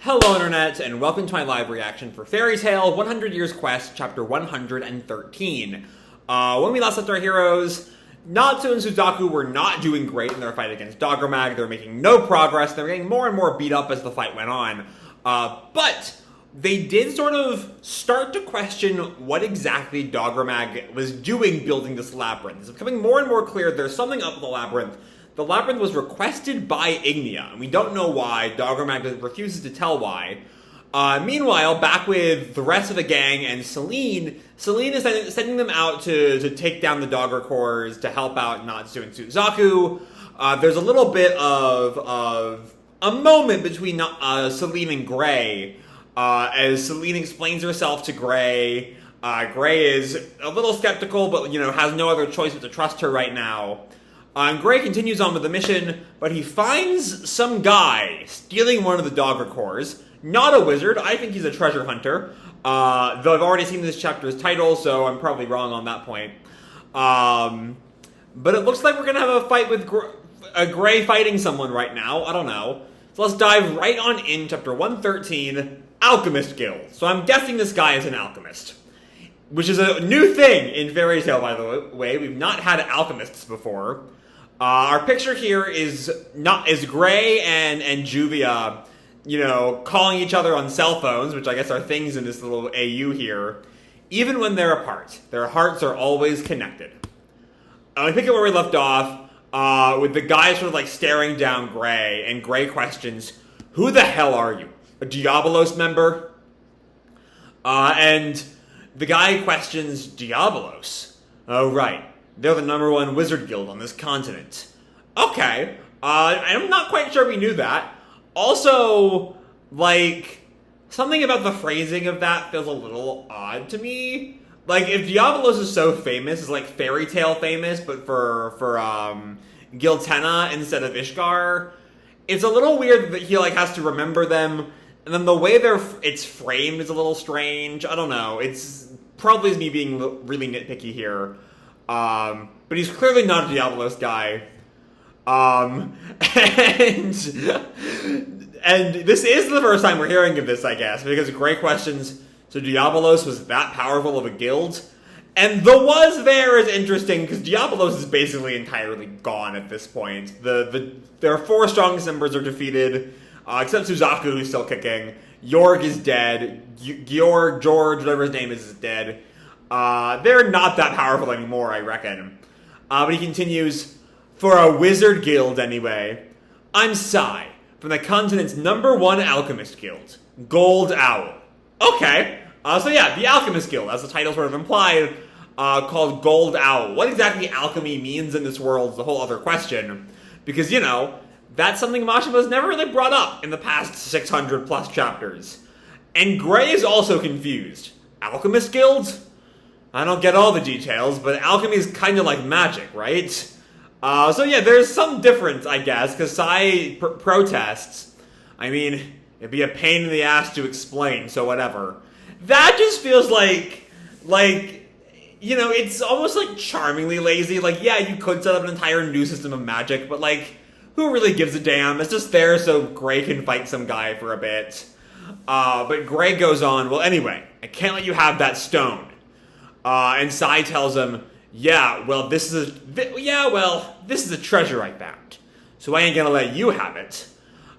Hello Internet, and welcome to my live reaction for Fairy Tail 100 Years Quest, chapter 113. When we last left our heroes, Natsu and Suzaku were not doing great in their fight against Doggermag. They were making no progress. They were getting more and more beat up as the fight went on. But they did sort of start to question what exactly Doggermag was doing building this labyrinth. It's becoming more and more clear there's something up with the labyrinth. The labyrinth was requested by Ignia, and we don't know why. Doggermag refuses to tell why. Meanwhile, back with the rest of the gang and Celine is sending them out to take down the Dogger Corps to help out Natsu and Suzaku. There's a little bit of a moment between Celine and Gray, as Celine explains herself to Gray. Gray is a little skeptical, but has no other choice but to trust her right now. And Gray continues on with the mission, but he finds some guy stealing one of the Dogger Corps. Not a wizard. I think he's a treasure hunter. Though I've already seen this chapter's title, so I'm probably wrong on that point. But it looks like we're going to have a fight with Gray fighting someone right now. I don't know. So let's dive right on in chapter 113, Alchemist Guild. So I'm guessing this guy is an alchemist, which is a new thing in Fairy Tail, by the way. We've not had alchemists before. Our picture here is Gray and Juvia, calling each other on cell phones, which I guess are things in this little AU here. Even when they're apart, their hearts are always connected. We pick up where we left off, with the guy sort of like staring down Gray, and Gray questions, "Who the hell are you? A Diabolos member?" And the guy questions Diabolos. "Oh, right. They're the #1 wizard guild on this continent." Okay. I'm not quite sure we knew that. Also, something about the phrasing of that feels a little odd to me. If Diabolos is so famous, it's like Fairy Tail famous, but for Giltena instead of Ishgar, it's a little weird that he, has to remember them. And then the way it's framed is a little strange. I don't know. It's probably me being really nitpicky here. But he's clearly not a Diabolos guy. And this is the first time we're hearing of this, I guess, because Gray questions, so Diabolos was that powerful of a guild? And the "was there" is interesting, because Diabolos is basically entirely gone at this point. Their 4 strongest members are defeated, except Suzaku, who's still kicking. Yorg is dead. Georg, whatever his name is dead. They're not that powerful anymore, I reckon. But he continues, "For a wizard guild, anyway. I'm Sai, from the continent's #1 alchemist guild, Gold Owl." Okay. So yeah, the Alchemist Guild, as the title sort of implied, called Gold Owl. What exactly alchemy means in this world is a whole other question. Because, that's something Mashima's never really brought up in the past 600 plus chapters. And Gray is also confused. Alchemist Guild? I don't get all the details, but alchemy is kind of like magic, right? So yeah, there's some difference, I guess, because Sai protests. I mean, it'd be a pain in the ass to explain, so whatever. That just feels like, it's almost like charmingly lazy. Yeah, you could set up an entire new system of magic, but who really gives a damn? It's just there so Gray can fight some guy for a bit. But Gray goes on, "Well, anyway, I can't let you have that stone." And Sai tells him, this is a treasure I found, so I ain't gonna let you have it.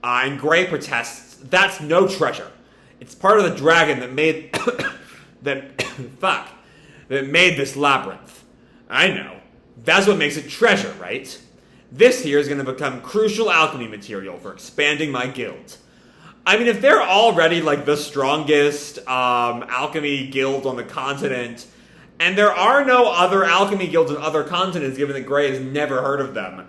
And Gray protests, "That's no treasure. It's part of the dragon that made that made this labyrinth." "I know. That's what makes it treasure, right? This here is gonna become crucial alchemy material for expanding my guild." I mean, if they're already the strongest alchemy guild on the continent, and there are no other alchemy guilds on other continents, given that Gray has never heard of them,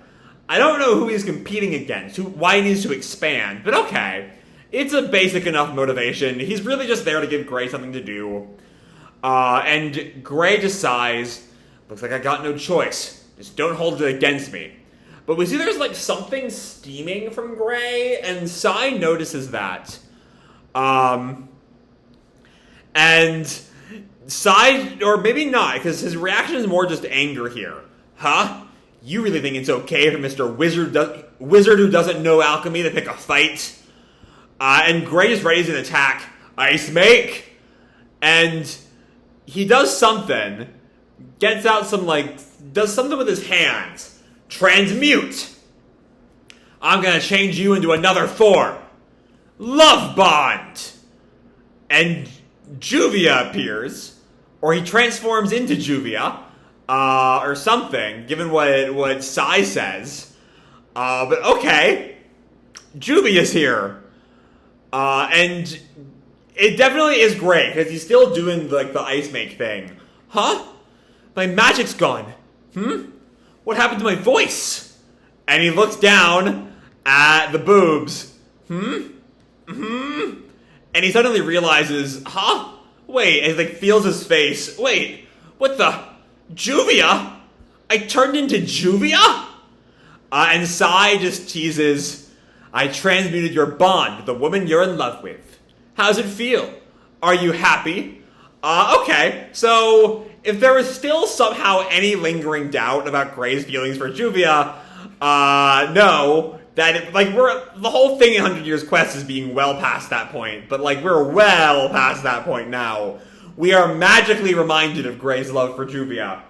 I don't know who he's competing against, why he needs to expand, but okay. It's a basic enough motivation. He's really just there to give Gray something to do. And Gray just sighs, "Looks like I got no choice. Just don't hold it against me." But we see there's something steaming from Gray, and Sai notices that. And Sai, or maybe not, because his reaction is more just anger here. "Huh? You really think it's okay for Mr. Wizard who doesn't know alchemy to pick a fight?" And Gray just readies an attack. Ice Make! And he does something. Gets out some, does something with his hands. Transmute! I'm gonna change you into another form. Love Bond! And Juvia appears. Or he transforms into Juvia. Or something, given what Sai says. But okay. Juvia's here. And it definitely is great, because he's still doing, the Ice Make thing. Huh? My magic's gone. What happened to my voice? And he looks down at the boobs. And he suddenly realizes, huh? Wait, and he, feels his face. Wait, what the? Juvia? I turned into Juvia? And Sai just teases, I transmuted your bond, the woman you're in love with. How's it feel? Are you happy? Okay, so if there was still somehow any lingering doubt about Gray's feelings for Juvia, no, the whole thing in 100 Years Quest is being well past that point, but we're well past that point now. We are magically reminded of Gray's love for Juvia.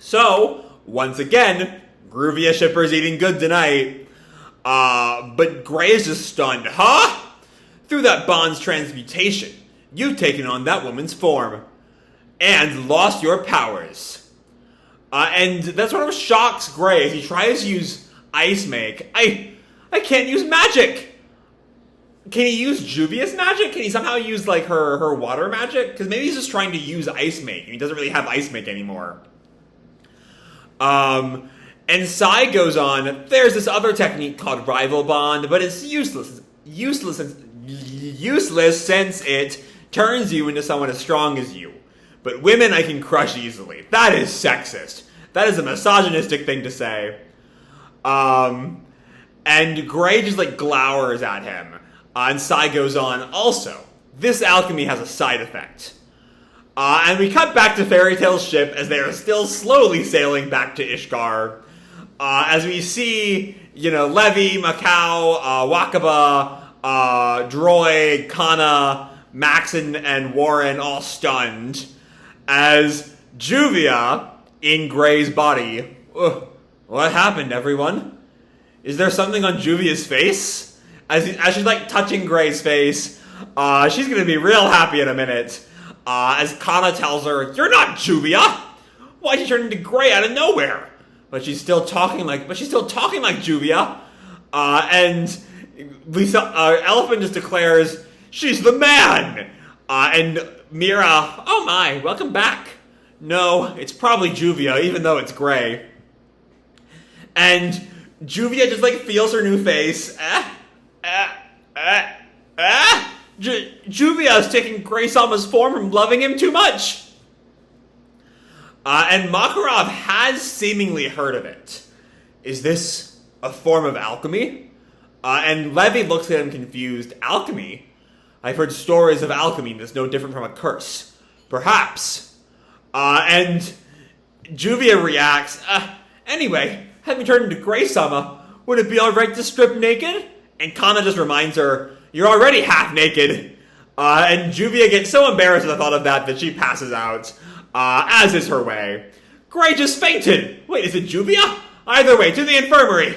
So, once again, Groovia shippers eating good tonight. But Gray is just stunned. Huh? Through that bond's transmutation, you've taken on that woman's form. And lost your powers. And that sort of shocks Gray as he tries to use Ice Make. I can't use magic! Can he use Juvia's magic? Can he somehow use, her water magic? Because maybe he's just trying to use Ice Make, and he doesn't really have Ice Make anymore. And Sai goes on, there's this other technique called Rival Bond, but it's useless since it turns you into someone as strong as you. But women I can crush easily. That is sexist. That is a misogynistic thing to say. And Gray just, glowers at him. And Sai goes on, also, this alchemy has a side effect. And we cut back to Fairy Tail's ship as they are still slowly sailing back to Ishgar. As we see, Levy, Macau, Wakaba, Droid, Kana, Maxon, and Warren all stunned. As Juvia, in Gray's body. What happened, everyone? Is there something on Juvia's face? As she's touching Gray's face, she's gonna be real happy in a minute. As Kana tells her, "You're not Juvia. Why'd you turn into Gray out of nowhere?" But she's still talking like Juvia. And Elephant just declares, "She's the man." And Mira, "Oh my, welcome back." "No, it's probably Juvia, even though it's Gray." And Juvia just feels her new face. Juvia is taking Gray-sama's form from loving him too much. And Makarov has seemingly heard of it. Is this a form of alchemy? And Levy looks at him confused. Alchemy? I've heard stories of alchemy that's no different from a curse. Perhaps. And Juvia reacts, anyway, having turned into Gray-sama, would it be alright to strip naked? And Kana just reminds her, "You're already half naked." And Juvia gets so embarrassed at the thought of that she passes out, as is her way. Gray just fainted. Wait, is it Juvia? Either way, to the infirmary.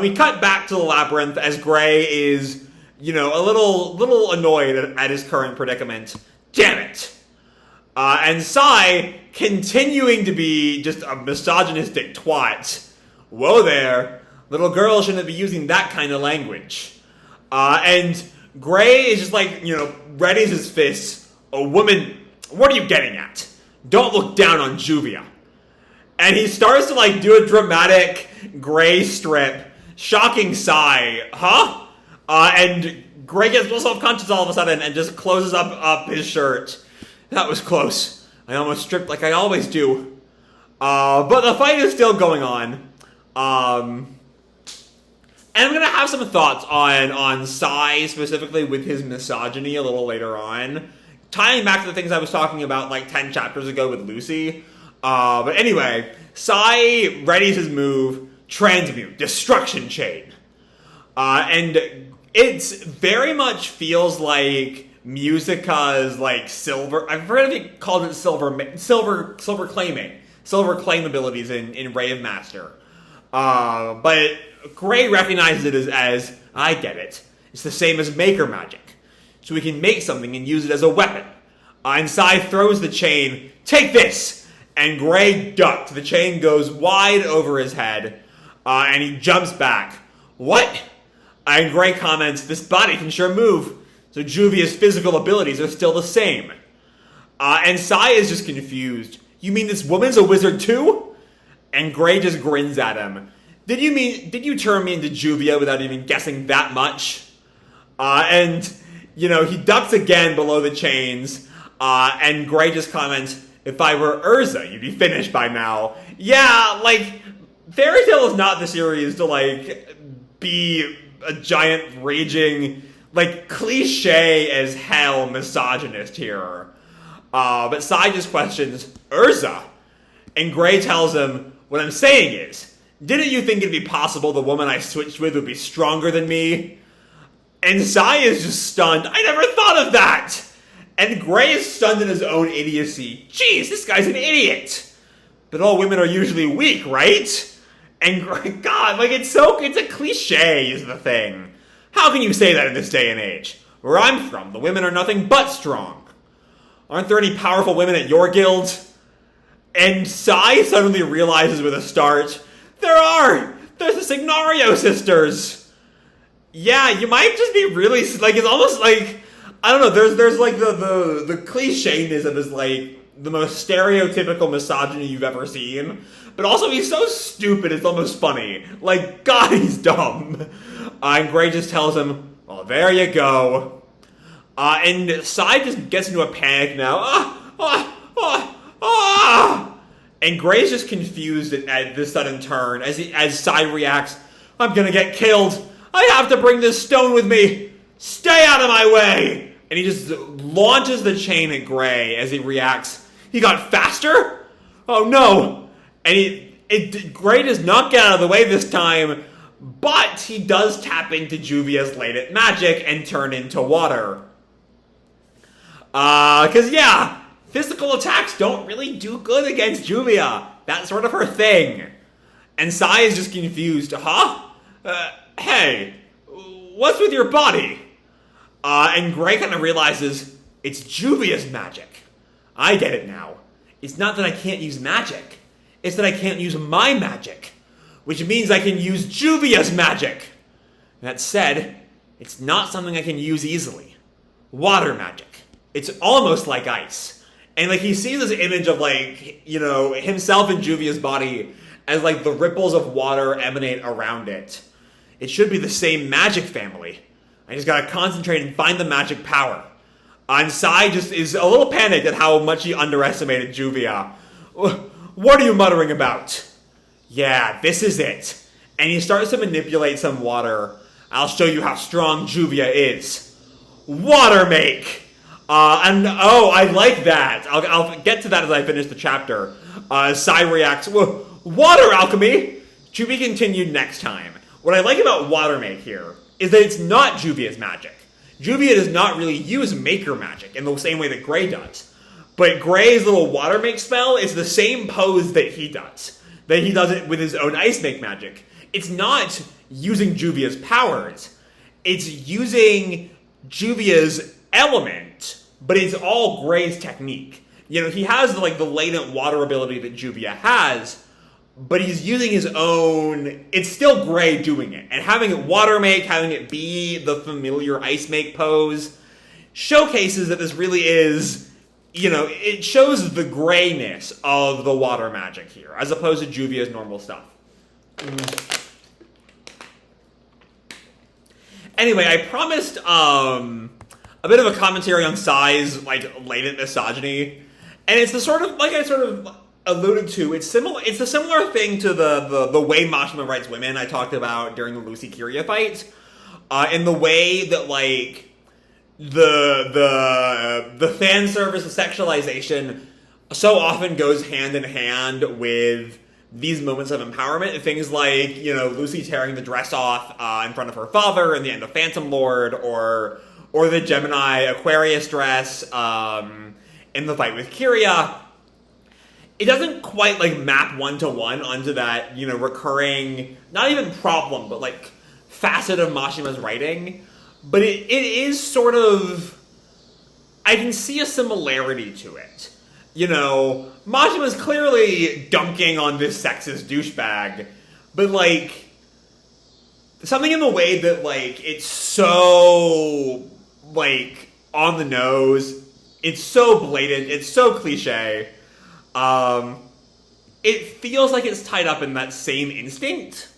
We cut back to the labyrinth as Gray is, a little annoyed at his current predicament. Damn it. And Sai, continuing to be just a misogynistic twat. Whoa there. Little girl shouldn't be using that kind of language. And Gray is just readies his fists. A woman, what are you getting at? Don't look down on Juvia. And he starts to do a dramatic Gray strip, shocking Sai. Huh? And Gray gets real self-conscious all of a sudden and just closes up his shirt. That was close. I almost stripped like I always do. But the fight is still going on. And I'm going to have some thoughts on Sai, specifically with his misogyny a little later on. Tying back to the things I was talking about 10 chapters ago with Lucy. But anyway, Sai readies his move, Transmute, Destruction Chain. And it's very much feels like Musica's like silver. I forget if he called it silver claim abilities in Ray of Master. But Gray recognizes it as I get it. It's the same as Maker Magic. So we can make something and use it as a weapon. And Sai throws the chain. Take this! And Gray ducked. The chain goes wide over his head. And he jumps back. What? And Gray comments, this body can sure move. So Juvia's physical abilities are still the same. And Sai is just confused. You mean this woman's a wizard too? And Gray just grins at him. Did you turn me into Juvia without even guessing that much? And, you know, he ducks again below the chains. And Gray just comments, if I were Urza, you'd be finished by now. Yeah, like, Fairy Tail is not the series to, like, be a giant raging, like, cliche as hell misogynist here. But Sai just questions, Urza? And Gray tells him, what I'm saying is, didn't you think it'd be possible the woman I switched with would be stronger than me? And Sai is just stunned. I never thought of that! And Gray is stunned in his own idiocy. Jeez, this guy's an idiot! But all women are usually weak, right? And Gray, God, like, it's a cliche is the thing. How can you say that in this day and age? Where I'm from, the women are nothing but strong. Aren't there any powerful women at your guild? And Sai suddenly realizes with a start, there are! There's the Signario sisters! Yeah, you might just be really, like, it's almost like, I don't know, there's like the cliche-ness of his, like, the most stereotypical misogyny you've ever seen. But also, he's so stupid, it's almost funny. Like, God, he's dumb. And Gray just tells him, well, there you go. And Sai just gets into a panic now. And Gray's just confused at this sudden turn as Sai reacts, I'm gonna get killed. I have to bring this stone with me. Stay out of my way. And he just launches the chain at Gray as he reacts. He got faster? Oh no. And Gray does not get out of the way this time, but he does tap into Juvia's latent magic and turn into water. Cause yeah, physical attacks don't really do good against Juvia. That's sort of her thing. And Sai is just confused. Huh? Hey, what's with your body? And Gray kind of realizes it's Juvia's magic. I get it now. It's not that I can't use magic. It's that I can't use my magic. Which means I can use Juvia's magic. That said, it's not something I can use easily. Water magic. It's almost like ice. And like he sees this image of like, you know, himself in Juvia's body as like the ripples of water emanate around it. It should be the same magic family. I just gotta concentrate and find the magic power. And Sai just is a little panicked at how much he underestimated Juvia. What are you muttering about? Yeah, this is it. And he starts to manipulate some water. I'll show you how strong Juvia is. Water make! I like that. I'll get to that as I finish the chapter. Sai reacts, water alchemy! To be continued next time. What I like about water make here is that it's not Juvia's magic. Juvia does not really use Maker magic in the same way that Gray does. But Gray's little water make spell is the same pose that he does. That he does it with his own ice make magic. It's not using Juvia's powers. It's using Juvia's element, but it's all Gray's technique. You know, he has like the latent water ability that Juvia has, but he's using his own. It's still Gray doing it. And having it water make, having it be the familiar ice make pose, showcases that this really is, you know, it shows the grayness of the water magic here, as opposed to Juvia's normal stuff. Anyway, I promised a bit of a commentary on Sai's like latent misogyny, and it's the sort of, like I sort of alluded to, it's similar. It's a similar thing to the way Mashima writes women I talked about during the Lucy Kiria fight, in the way that like the fan service, the sexualization, so often goes hand in hand with these moments of empowerment. Things like, you know, Lucy tearing the dress off in front of her father in the end of Phantom Lord, or the Gemini Aquarius dress in the fight with Kyria. It doesn't quite, like, map one-to-one onto that, you know, recurring, not even problem, but, like, facet of Mashima's writing. But it is sort of, I can see a similarity to it. You know, Mashima's clearly dunking on this sexist douchebag, but, like, something in the way that, like, it's so, like, on the nose, it's so blatant, it's so cliche. It feels like it's tied up in that same instinct.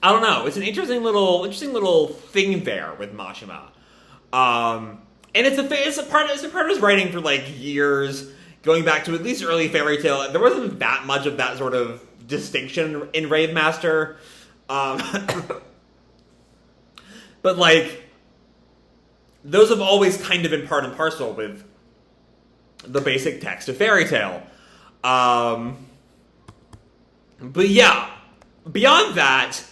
I don't know. It's an interesting little thing there with Mashima. And it's a part of his writing for like years, going back to at least early Fairy Tail. There wasn't that much of that sort of distinction in Rave Master. But like, those have always kind of been part and parcel with the basic text of Fairy Tail. But yeah, beyond that,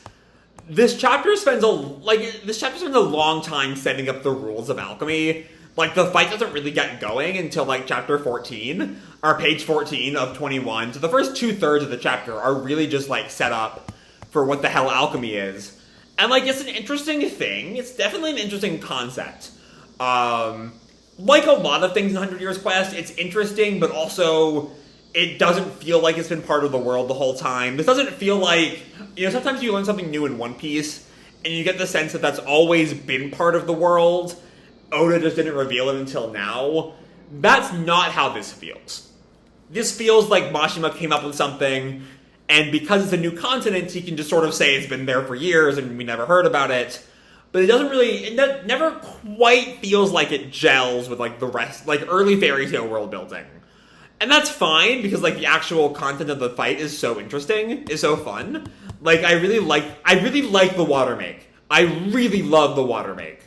this chapter spends a long time setting up the rules of alchemy. Like, the fight doesn't really get going until, like, chapter 14, or page 14 of 21. So the first 2/3 of the chapter are really just, like, set up for what the hell alchemy is. And, like, it's an interesting thing. It's definitely an interesting concept. Like a lot of things in 100 Years Quest, it's interesting, but also it doesn't feel like it's been part of the world the whole time. This doesn't feel like, you know, sometimes you learn something new in One Piece, and you get the sense that that's always been part of the world. Oda just didn't reveal it until now. That's not how this feels. This feels like Mashima came up with something, and because it's a new continent, he can just sort of say it's been there for years and we never heard about it. But it never quite feels like it gels with, like, the rest, like, early Fairy Tail world building. And that's fine, because, like, the actual content of the fight is so interesting, is so fun. Like, I really like the water make. I really love the water make.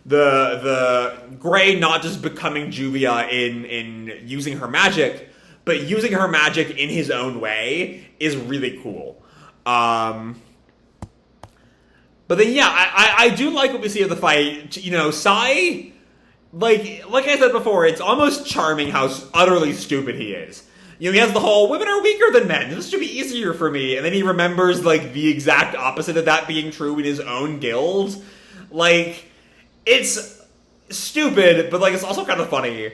The Gray not just becoming Juvia in using her magic, but using her magic in his own way is really cool. But then, yeah, I do like what we see of the fight. You know, Sai, like I said before, it's almost charming how utterly stupid he is. You know, he has the whole, women are weaker than men, this should be easier for me. And then he remembers, like, the exact opposite of that being true in his own guild. Like, it's stupid, but, like, it's also kind of funny.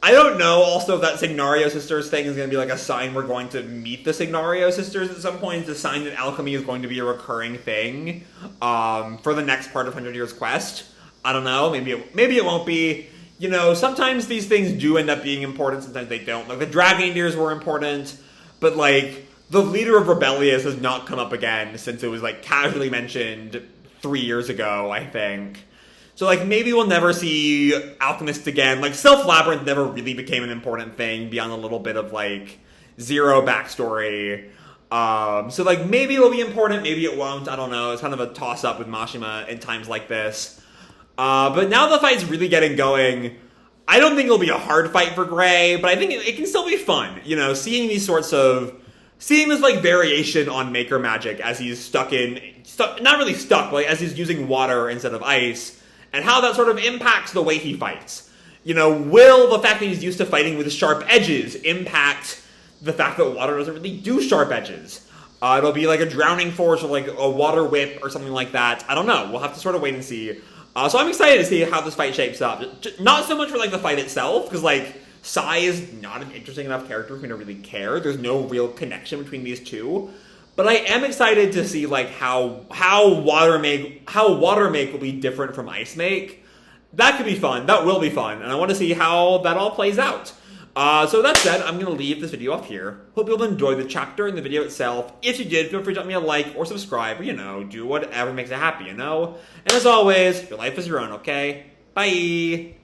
I don't know also if that Signario Sisters thing is going to be like a sign we're going to meet the Signario Sisters at some point. It's a sign that alchemy is going to be a recurring thing for the next part of 100 Years Quest. I don't know. Maybe it won't be. You know, sometimes these things do end up being important. Sometimes they don't. Like, the Dragondeers were important, but, like, the leader of Rebellious has not come up again since it was, like, casually mentioned 3 years ago, I think. So, like, maybe we'll never see Alchemists again. Like, Self Labyrinth never really became an important thing beyond a little bit of, like, Zero backstory. So, like, maybe it'll be important, maybe it won't. I don't know. It's kind of a toss-up with Mashima in times like this. But now the fight's really getting going. I don't think it'll be a hard fight for Gray, but I think it can still be fun. You know, seeing this, like, variation on Maker Magic as he's not really stuck, but, like, as he's using water instead of ice, and how that sort of impacts the way he fights. You know, will the fact that he's used to fighting with sharp edges impact the fact that water doesn't really do sharp edges? It'll be like a drowning force or like a water whip or something like that. I don't know. We'll have to sort of wait and see. So I'm excited to see how this fight shapes up. Not so much for, like, the fight itself, because, like, Sai is not an interesting enough character for me to really care. There's no real connection between these two. But I am excited to see, like, how water make will be different from ice make. That could be fun. That will be fun. And I want to see how that all plays out. So that said, I'm going to leave this video off here. Hope you'll enjoy the chapter and the video itself. If you did, feel free to drop me a like or subscribe, or, you know, do whatever makes you happy, you know? And as always, your life is your own, okay? Bye!